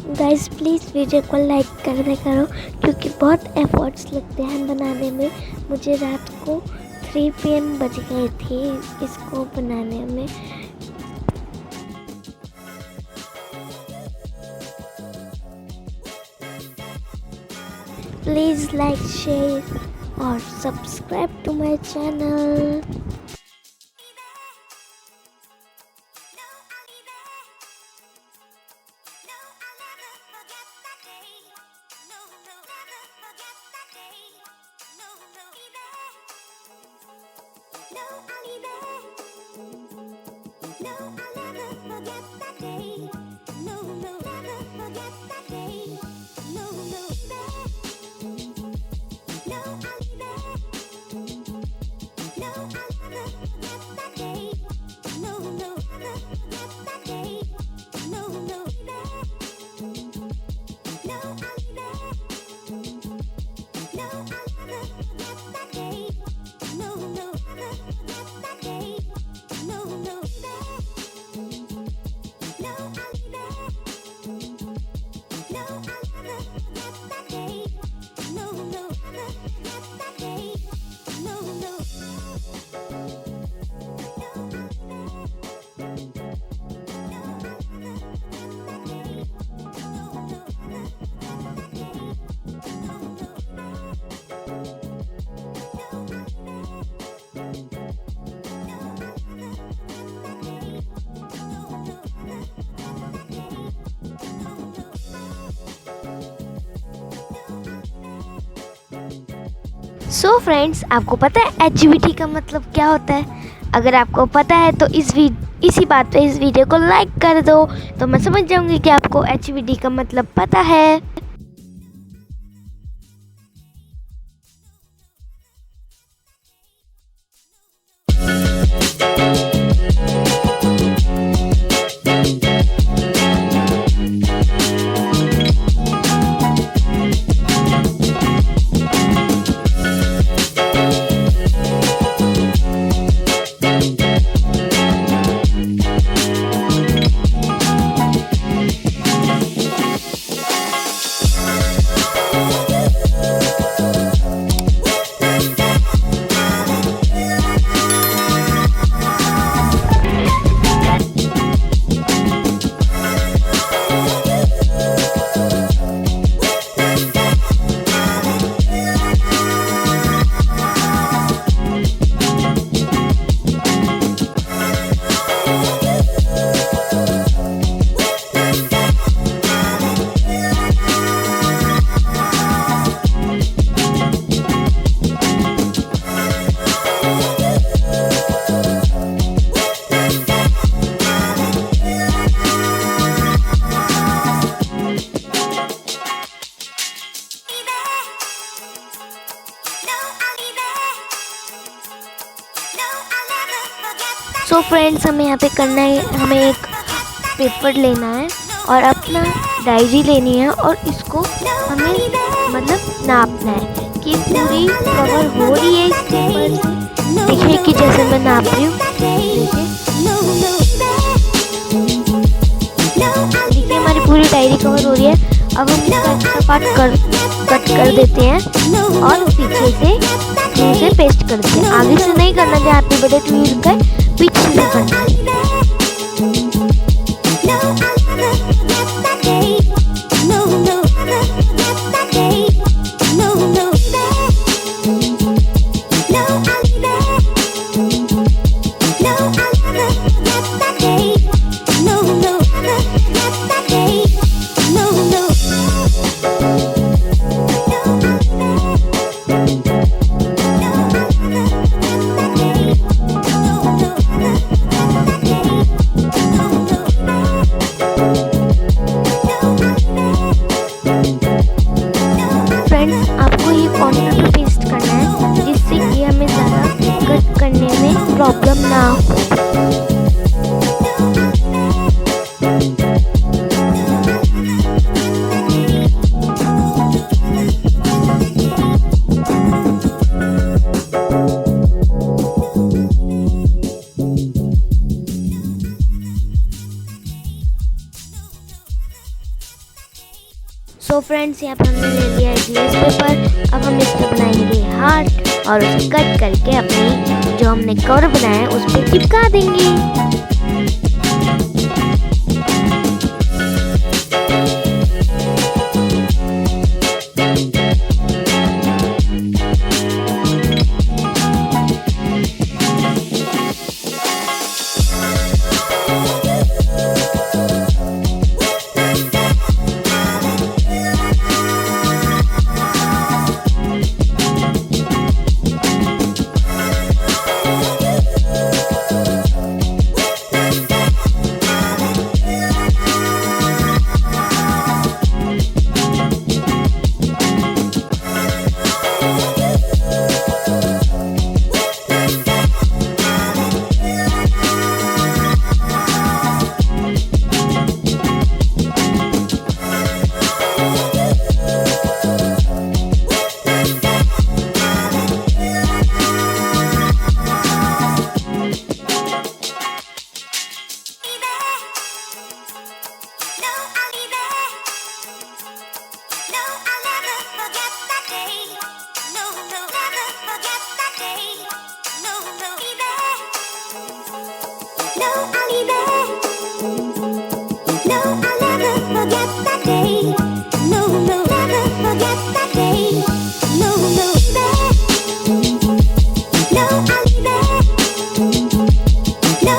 Guys please video को like कर दे करो, क्योंकि बहुत एफर्ट्स लगते हैं बनाने में। मुझे रात को 3 PM बज गए थे इसको बनाने में। प्लीज़ लाइक, शेयर और subscribe to my channel. So friends, आपको पता है एचवीटी का मतलब क्या होता है? अगर आपको पता है तो इसी बात पे इस वीडियो को लाइक कर दो, तो मैं समझ जाऊंगी कि आपको एचवीटी का मतलब पता है। सो फ्रेंड्स, हमें यहाँ पे करना है, हमें एक पेपर लेना है और अपना डायरी लेनी है और इसको हमें मतलब नापना है कि पूरी कवर हो रही है इस पेपर से। देखिए कि जैसे मैं नाप रही हूँ, देखिए हमारी पूरी डायरी कवर हो रही है। अब हम इसका पार्ट कट कर देते हैं और पीछे से पेस्ट कर देते हैं। आगे से नहीं करना, जहाँ पे बड़े ट्वील का पीछे से करना है। सो फ्रेंड्स, यहाँ पर हमने ले लिया है ग्लेस पेपर। अब हम इस पर बनाएंगे हार्ट और उसे कट करके अपनी जो हमने कवर बनाया है उस पर चिपका देंगे।